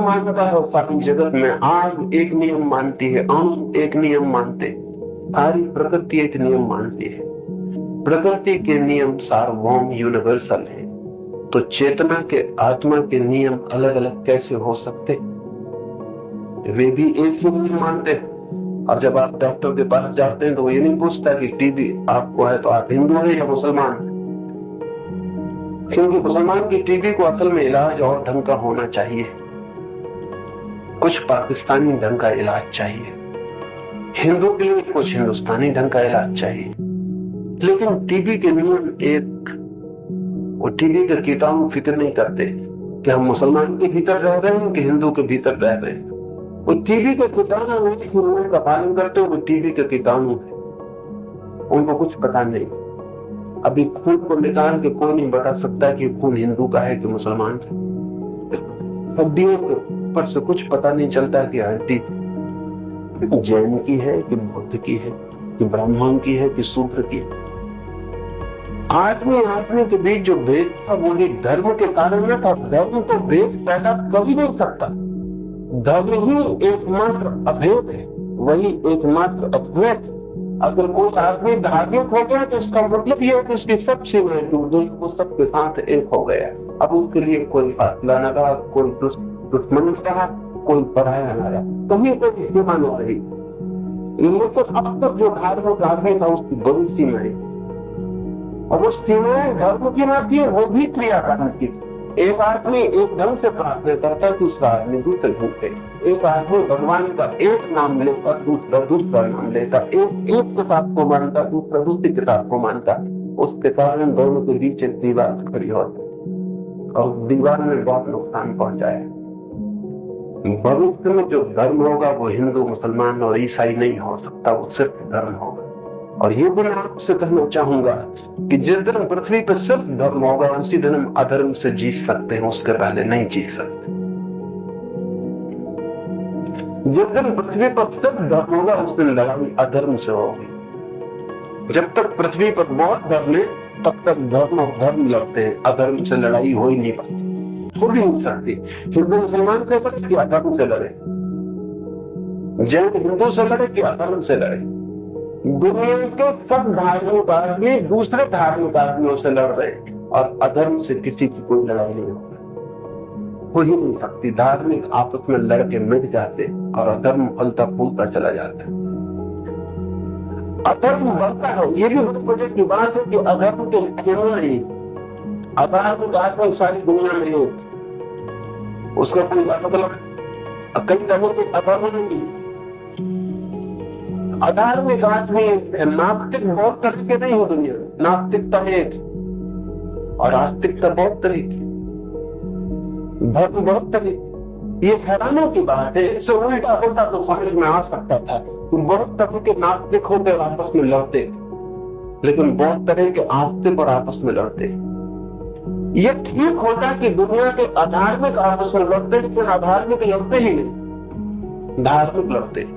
मानता है सारी जगत में। आग एक नियम मानती है, अणु एक नियम मानते, सारी प्रकृति एक नियम मानती है। प्रकृति के नियम सार्वभौम यूनिवर्सल है, तो चेतना के, आत्मा के नियम अलग अलग कैसे हो सकते? वे भी एक ही नियम मानते हैं। और जब आप डॉक्टर के पास जाते हैं तो वो ये नहीं पूछता कि टीबी आपको है तो आप हिंदू हैं या मुसलमान, क्योंकि मुसलमान की टीबी को असल में इलाज और ढंग का होना चाहिए, कुछ पाकिस्तानी ढंग का इलाज चाहिए। हिंदू के लिए कुछ हिंदुस्तानी ढंग का इलाज चाहिए। लेकिन टीबी के नियम एक, वो टीबी के कीटाणु फिक्र नहीं करते कि हम मुसलमान के भीतर रह रहे हैं कि हिंदू के भीतर रह रहे हैं। वो टीबी के कीटाणु नहीं का पालन करते, वो टीबी के कीटाणु है, उनको कुछ पता नहीं। अभी खून को निकाल के कोई नहीं बता सकता कि खून हिंदू का है कि मुसलमान का। हड्डियों के ऊपर से कुछ पता नहीं चलता कि हड्डी जैन की है कि बुद्ध की है कि ब्राह्मण की है कि शूद्र की है। आदमी के बीच जो भेद था वो एक धर्म के कारण न था। धर्म तो भेद पैदा कर ही नहीं सकता। धर्म ही एकमात्र अभेद है, वही एकमात्र अद्वैत। अगर कोई आदमी धार्मिक हो गया तो इसका मतलब यह है कि उसकी सब सीमाएं टूट गई, वो सबके साथ एक हो गया। अब उसके लिए कोई फासला न रहा, कोई दुश्मन न रहा, कोई पराया न रहा, कहीं कोई सीमा न रही। लेकिन अब तक जो धार्मिक आदमी था उसकी बड़ी सीमाएं, और वो सीमाएं धर्म की ना थी, वो भी क्रियाकरण की। एक आदमी एक ढंग से प्रार्थना करता, दूसरा आदमी दूसरे ढंग से। एक आदमी भगवान का एक नाम लेकर दूसरा नाम लेता, एक किताब को मानता, दूसरा दूसरी किताब को मानता। उसके कारण दोनों के बीच एक दीवार खड़ी होती और दीवार में बहुत नुकसान पहुंचाया। भविष्य में जो धर्म होगा वो हिंदू, मुसलमान और ईसाई नहीं हो सकता, वो सिर्फ धर्म होगा। और ये भी मैं आपसे कहना चाहूंगा कि जिस दिन पृथ्वी पर सिर्फ धर्म होगा उसी दिन हम अधर्म से जीत सकते हैं, उसके पहले नहीं जीत सकते। जिस दिन पृथ्वी पर सिर्फ धर्म होगा उस दिन लड़ाई अधर्म से होगी। जब तक पृथ्वी पर बहुत धर्म है तब तक धर्म और धर्म लड़ते हैं, अधर्म से लड़ाई हो ही नहीं पाती, हो भी नहीं सकती। हिंदू मुसलमान से लड़े कि अधर्म से लड़े, जैन हिंदू से लड़े कि अधर्म से लड़े। दुनिया के सब धार्मिक आदमी दूसरे धार्मिक आदमियों से लड़ रहे हैं और अधर्म से किसी की कोई लड़ाई नहीं हो ही नहीं सकती। धार्मिक आपस में लड़के मिट जाते और अधर्म फलता फूलता चला जाता है, अधर्म बढ़ता है। ये भी बहुत बड़ी की बात है कि अधर्म तो क्यों नहीं, अधार्मिक आदमी सारी दुनिया में हो, उसका कोई मतलब कई तरह से अधर्म नहीं। अधार्मिक आदमी नास्तिक बहुत तरह के नहीं हो दुनिया में, नास्तिकता एक और आस्तिकता बहुत तरह की, धर्म बहुत तरह की। ये हैरानी की बात है, इससे उल्टा होता तो समझ में आ सकता था। बहुत तरह के नास्तिक होते और आपस में लड़ते, लेकिन बहुत तरह के आस्तिक और आपस में लड़ते। ये ठीक होता कि दुनिया के अधार्मिक आपस में लड़ते, लेकिन अधार्मिक लड़ते ही नहीं, धार्मिक लड़ते।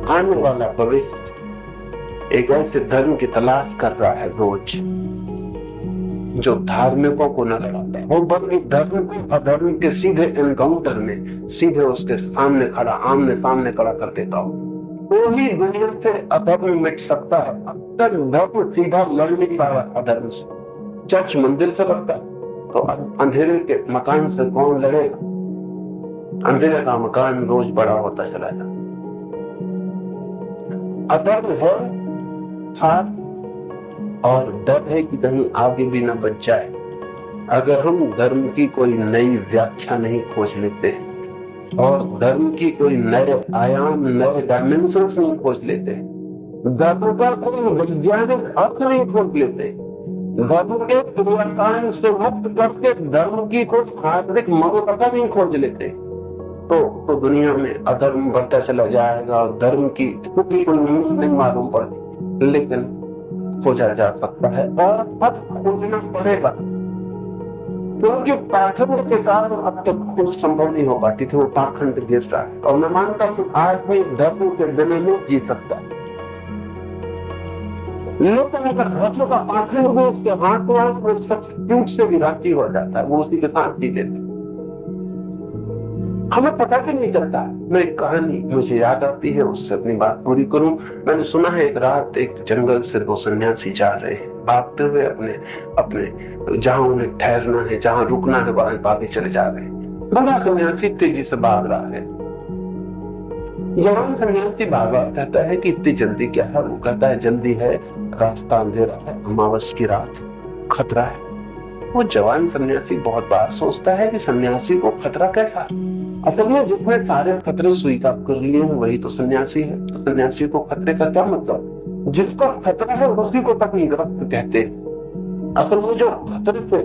आने वाला भविष्य एक ऐसे धर्म की तलाश कर रहा है रोज जो धार्मिकों को न लड़ाता है। वो बल्कि धर्म को अधर्म के सीधे एनकाउंटर में, सीधे उसके सामने खड़ा, आमने सामने खड़ा कर देता हो, तो ही दुनिया से अधर्म मिट सकता है। अब तक धर्म सीधा लड़ नहीं पा रहा अधर्म से। चर्च मंदिर से लड़ता तो अंधेरे के मकान से कौन लड़ेगा? अंधेरे का मकान रोज बड़ा होता चला जाता। अधर्म है था और डर है कि कहीं आगे भी न बच जाए। अगर हम धर्म की कोई नई व्याख्या नहीं खोज लेते और धर्म की कोई नए आयाम, नए डायमेंशंस नहीं खोज लेते, धर्म का कोई वैज्ञानिक अर्थ नहीं खोज लेते, धर्म के क्रियाकांड से मुक्त करके धर्म की कोई शारीरिक मनोकथा नहीं खोज लेते, तो दुनिया में अधर्म बढ़ता चला जाएगा और धर्म की स्थिति को नहीं मालूम पड़ती। लेकिन खोजा जा सकता है और अब खोजना पड़ेगा, क्योंकि पाखंड के कारण अब तक खोज संभव नहीं हो पाती थी। वो पाखंड गिर रहा है और मैं मानता हूं आज भी धर्म के बिना नहीं जी सकता। लेकिन अगर धर्म का पाखंड भी उसके हाथ में सब्स्टिट्यूट से भी राजी हो जाता है, वो उसी के साथ जी लेता है। हमें पता भी नहीं चलता। मैं एक कहानी मुझे याद आती है, उससे अपनी बात पूरी करूं। मैंने सुना है एक रात एक जंगल से वो सन्यासी जा रहे हैं, भागते हुए अपने अपने जहां उन्हें ठहरना है, जहां रुकना है, वहां भागे चले जा रहे हैं। बड़ा सन्यासी तेजी से भाग रहा है। जवान सन्यासी भागा कहता है कि इतनी जल्दी क्या है? वो कहता है जल्दी है, रास्ता अंधेरा है, अमावस की रात, खतरा है। वो जवान सन्यासी बहुत बार सोचता है कि सन्यासी को खतरा कैसा? असल में जितने सारे खतरे स्वीकार कर लिए हैं वही तो सन्यासी है। तो सन्यासी को खतरे का क्या मतलब? जिसका खतरा है उसी को तक ग्रस्त कहते हैं। असल में जो खतरे से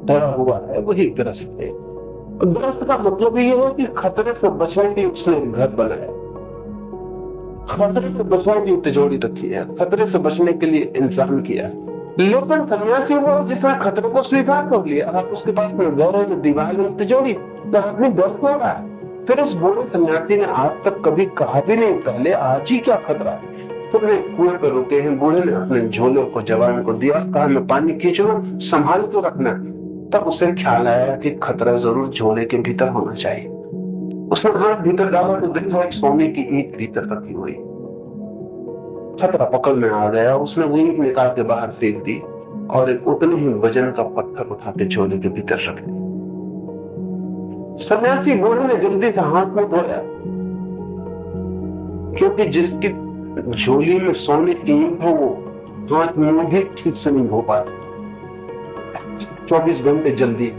डरा हुआ है वही ग्रस्त है। ग्रस्त का मतलब ये है कि खतरे से बचने की उसने घर बनाया, खतरे से बचने की तिजोरी रखी है, खतरे से बचने के लिए इंसान किया। लेकिन सन्यासी वो जिसने खतरे को स्वीकार कर लिया। आप उसके पास में घर है, दीवार है, तिजोरी, तो आदमी डर क्यों रहा है? फिर उस बूढ़े सन्यासी ने आज तक कभी कहा भी नहीं पहले आज ही क्या खतरा है। तुमने कुएं पर रुके हैं, बूढ़े ने अपने झोले को जवान को दिया, कहा मैं पानी खींच लूं, संभाल के रखना। तब उसे ख्याल आया कि खतरा जरूर झोले के भीतर होना चाहिए। उसने हाथ भीतर डाला तो देखा एक सोने की ईंट भीतर रखी हुई। खतरा पकड़ में आ गया। उसने वो ईंट निकाल के बाहर फेंक दी और एक उतने ही वजन का पत्थर उठा के झोले के भीतर रख दिया। सन्यासी बूढ़े ने जल्दी से हाथ में धोया, क्योंकि जिसकी झोली में सोने की ईंट हो वो हाथ में भी ठीक से नहीं धो पाता। 24 घंटे जल्दी,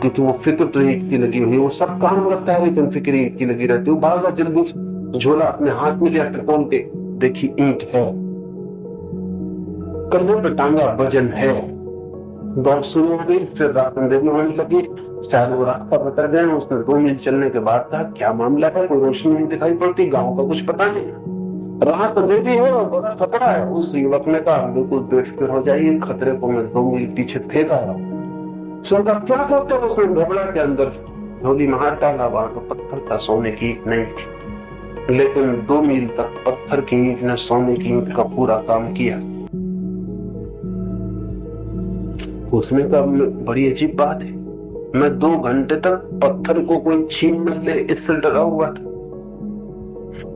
क्योंकि वो फिक्र तो ईंट की लगी हुई, वो सब काम करता है लेकिन फिक्र ईंट की लगी रहती है। भागा जल्दी से झोला अपने हाथ में लिया, टटोल के देखी ईंट है, कंधे पे टांगा वजन है। दौड़ शुरू हो गई। फिर रात अंधेरी होने लगी, शायद वो रास्ता बता गए। उसने 2 मील चलने के बाद कहा क्या मामला है? कोई रोशनी नहीं दिखाई पड़ती, गांव का कुछ पता नहीं, रात अंधेरी है और बड़ा खतरा है। उस युवक ने कहा बिल्कुल बेफिक्र हो जाइए, खतरे को मैं 2 मील पीछे फेंक आ रहा हूँ। सुनकर क्या करते? उसने घबरा के अंदर झोली में हाथ डाला, वहां तो पत्थर था, सोने की ईंट नहीं थी। लेकिन 2 मील तक पत्थर की ईंट ने सोने की ईंट का पूरा काम किया। उसने कहा बड़ी अजीब बात है, मैं 2 घंटे तक पत्थर को कोई छीन न ले इससे डरा हुआ था,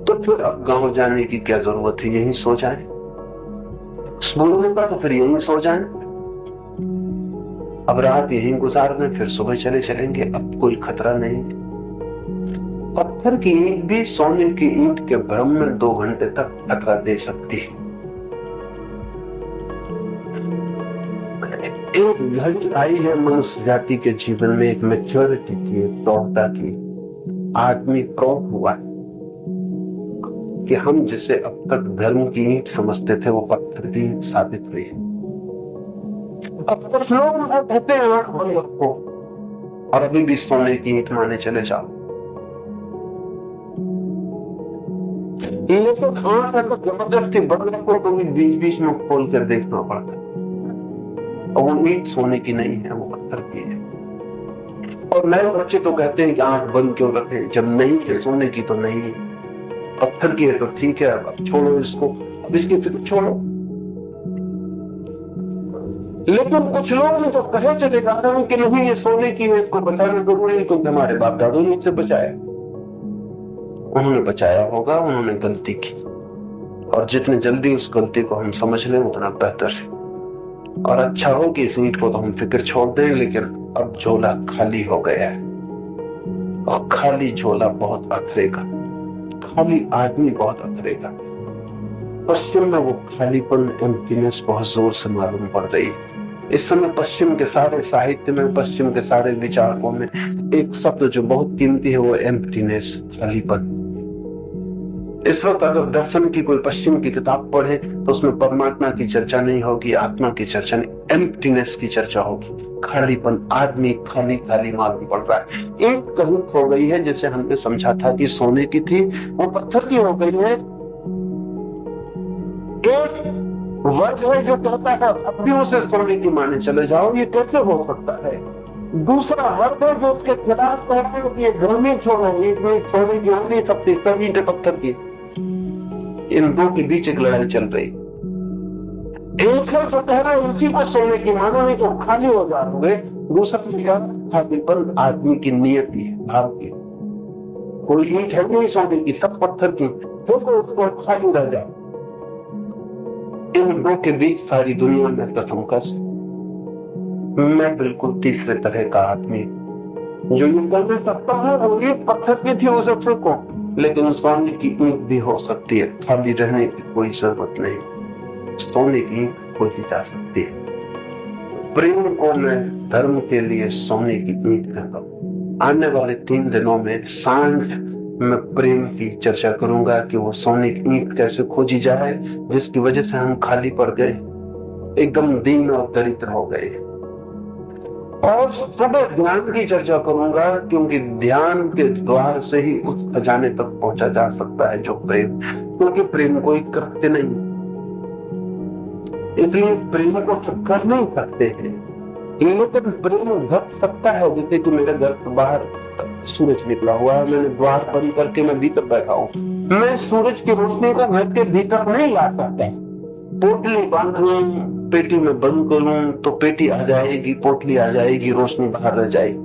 तो फिर अब गांव जाने की क्या जरूरत है, यहीं सो जाए। बूढ़े का तो फिर यहीं सो जाए, अब रात यहीं गुजार दें, फिर सुबह चले चलेंगे, अब कोई खतरा नहीं। पत्थर की ईंट भी सोने की ईंट के भ्रम में 2 घंटे तक खतरा दे सकती है। एक घड़ी आई है मनुष्य जाति के जीवन में, एक मैच्योरिटी की, एक प्रौढ़ता की। आदमी प्रौढ़ हुआ है कि हम जिसे अब तक धर्म की ईंट समझते थे वो पत्थर की ईंट साबित हुई है। अब कुछ लोग कहते हैं आंख बंद रखो और अभी भी सोने की ईंट माने चले जाओ, लेकिन आंख अगर जबरदस्ती बंद रखो तो भी बीच बीच में खोल कर देखना पड़ता है। और वो ईंट सोने की नहीं है, वो पत्थर की है। और नए बच्चे तो कहते हैं कि आंख बंद क्यों रखें, जब नहीं है सोने की तो नहीं है, पत्थर की है तो ठीक है, अब छोड़ो इसको, अब इसकी फिक्र छोड़ो। लेकिन कुछ लोग ने तो कहे चले जाते हैं कि नहीं ये सोने की है, इसको बचाना जरूरी है, क्योंकि हमारे बाप दादों ने इससे बचाया। उन्होंने बचाया होगा, उन्होंने गलती की, और जितने जल्दी उस गलती को हम समझ लें उतना बेहतर है। और अच्छा हो कि इस ईंट को तो हम फिक्र छोड़ दें, लेकिन अब झोला खाली हो गया है, और खाली झोला बहुत अखरेगा, खाली आदमी बहुत अखरेगा। पश्चिम में वो खालीपन, एम्प्टीनेस बहुत जोर से मालूम पड़ रही है। इस समय पश्चिम के सारे साहित्य में, पश्चिम के सारे विचारकों में एक शब्द जो बहुत कीमती है वो एम्प्टीनेस, खालीपन। इस वक्त अगर दर्शन की कोई पश्चिम की किताब पढ़े तो उसमें परमात्मा की चर्चा नहीं होगी, आत्मा की चर्चा नहीं, एम्प्टीनेस की चर्चा होगी। खालीपन, आदमी खाली खाली मालूम पड़ रहा है। एक कहीं खो गई है, जैसे हमने समझा था कि सोने की थी वो पत्थर की हो गई है। एक वर्ग है जो कहता है अब भी उसे सोने की माने चले जाओ, ये कैसे हो सकता है। दूसरा वर्ग है जो उसके खिलाफ कहता है कि ये घर में छोड़ो, ये सोने की हो नहीं सकती, सब ईंटें पत्थर की। इन दो के बीच एक लड़ाई चल रही। एक है जो कह रहा है उसी को सोने की मानो, नहीं तो खाली हो जाओगे। दूसरा क्या, खालीपन आदमी की नियति है, भाव की। कोई ईंट है नहीं सोने की, सब पत्थर की, देखो उसको खाली रह जाए। इन दो के बीच सारी दुनिया में कसमकस। मैं बिल्कुल तीसरे तरह का आदमी, जो ये करने सकता है वो एक पत्थर की थी उसे फेंको, लेकिन सोने की ईंट भी हो सकती है, खाली रहने की कोई जरूरत नहीं, सोने की ईंट खोजी जा सकती है। प्रेम को मैं धर्म के लिए सोने की ईंट कहता हूँ। आने वाले 3 दिनों में सांझ मैं प्रेम की चर्चा करूंगा कि वो सोने की ईंट कैसे खोजी जाए, जिसकी वजह से हम खाली पड़ गए, एकदम दीन और दरिद्र हो गए। और सुबह ध्यान की चर्चा करूंगा, क्योंकि ध्यान के द्वार से ही उस खजाने तक पहुंचा जा सकता है जो प्रेम, क्योंकि प्रेम कोई कृत्य नहीं, इसलिए प्रेम को कर नहीं सकते हैं, लेकिन प्रेम घट सकता है। जैसे कि मेरे घर से बाहर सूरज निकला हुआ है, मैंने द्वार बंद करके मैं भीतर बैठा हूँ, मैं सूरज की रोशनी को घर के भीतर नहीं ला सकता। पोटली बांधूं, पेटी में बंद करूं तो पेटी आ जाएगी, पोटली आ जाएगी, रोशनी बाहर रह जाएगी।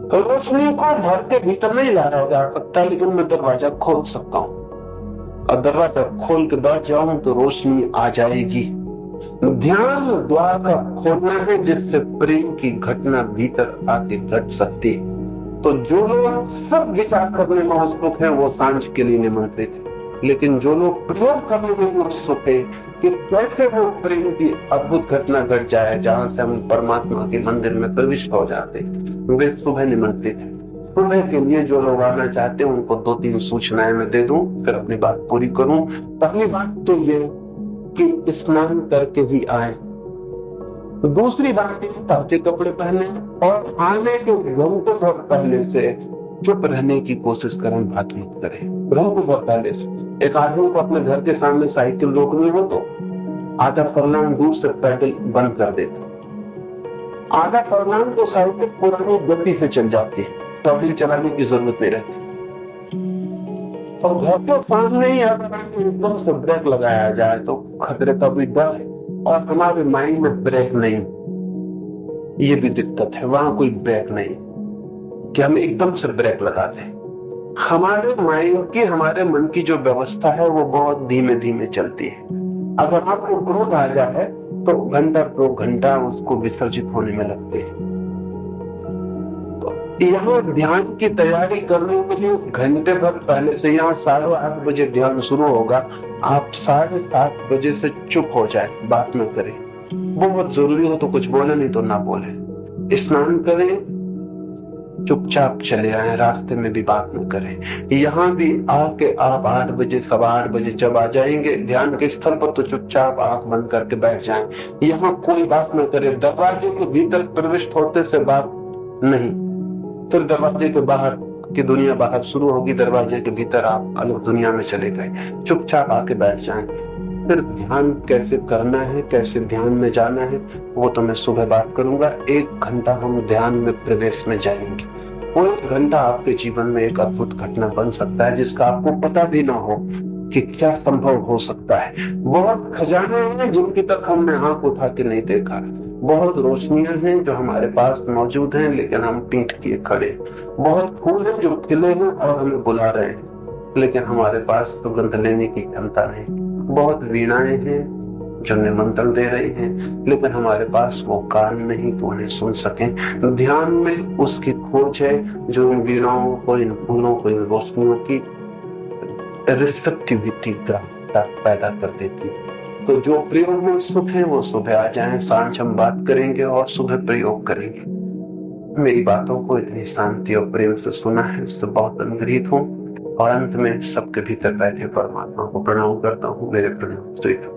तो रोशनी को घर के भीतर नहीं लाया जा सकता, लेकिन मैं दरवाजा खोल सकता हूँ, और दरवाजा खोल के बैठ जाऊं तो रोशनी आ जाएगी। ध्यान द्वार का खोलना है, जिससे प्रेम की घटना भीतर आके घट सकती है। तो जो लोग सब विचार करने में उत्सुक है वो सांझ के लिए निमंत्रित है, लेकिन जो लोग प्रयोग करने में उत्सुक है कि कैसे वो प्रेम की अद्भुत घटना घट जाए जहां से हम परमात्मा के मंदिर में प्रविष्ट हो जाते, वे सुबह निमंत्रित है। सुबह के लिए जो लोग आना चाहते हैं उनको 2-3 सूचनाएं मैं दे दूं, फिर अपनी बात पूरी करूं। पहली बात तो ये कि स्नान करके ही आए। दूसरी बात है ताजे कपड़े पहने, और आने के घंटे भर पहले से चुप रहने की कोशिश करें, बात मत करें घंटे भर पहले से। एक आदमी को अपने घर के सामने साइकिल रोकनी हो तो आधा फरलांग दूर से पैदल बंद कर देता, आधा फरलांग तो साइकिल पुरानी गति से चल जाती है, पैदल चलाने की जरूरत नहीं रहती। और घर के सामने ही अगर एकदम से ब्रेक लगाया जाए तो खतरे का भी डर है, और हमारे माइंड में ब्रेक नहीं, ये भी दिक्कत है, वहां कोई ब्रेक नहीं कि हम एकदम से ब्रेक लगा दें। हमारे माइंड की, हमारे मन की जो व्यवस्था है वो बहुत धीमे धीमे चलती है। अगर आपको क्रोध आ जाए तो घंटा 2 घंटा उसको विसर्जित होने में लगते हैं। यहाँ ध्यान की तैयारी करने के लिए घंटे भर पहले से, यहाँ 8:30 बजे ध्यान शुरू होगा, आप 7:30 बजे से चुप हो जाए, बात न करें। बहुत जरूरी हो तो कुछ बोले, नहीं तो ना बोले। स्नान करें, चुपचाप चले आए, रास्ते में भी बात न करें। यहाँ भी आके आप 8 बजे 8:15 बजे जब आ जाएंगे ध्यान के स्थल पर, तो चुपचाप आंख बंद करके बैठ जाएं। यहाँ कोई बात न करे, दरवाजे के भीतर प्रविष्ट होते से बात नहीं, फिर दरवाजे के बाहर की दुनिया बाहर शुरू होगी, दरवाजे के भीतर आप अलग दुनिया में चले गए। चुपचाप आके बैठ जाएं। फिर ध्यान कैसे करना है, कैसे ध्यान में जाना है, वो तो मैं सुबह बात करूंगा। 1 घंटा हम ध्यान में प्रवेश में जाएंगे। वो 1 घंटा आपके जीवन में एक अद्भुत घटना बन सकता है, जिसका आपको पता भी ना हो कि क्या संभव हो सकता है। बहुत खजाने हैं जिनकी तक हमने आंख उठा के नहीं देखा, बहुत रोशनियां हैं जो हमारे पास मौजूद हैं लेकिन हम पीठ किए खड़े, बहुत फूल हैं जो खिले हैं और हमें बुला रहे हैं, लेकिन हमारे पास सुगंध लेने की क्षमता नहीं। बहुत वीणाएं हैं जो निमंत्रण दे रही हैं, लेकिन हमारे पास वो कान नहीं तो उन्हें सुन सकें। ध्यान में उसकी खोज है जो इन वीणाओं को, इन फूलों को, इन रोशनियों की रिसेप्टिविटी पैदा कर देती। तो जो प्रयोग में सुख है वो सुबह आ जाएं, सांझ हम बात करेंगे और सुबह प्रयोग करेंगे। मेरी बातों को इतनी शांति और प्रेम से सुना है, उससे बहुत अनुग्रहित हूँ, और अंत में सबके भीतर बैठे परमात्मा को प्रणाम करता हूँ। मेरे प्रणव स्वीकार।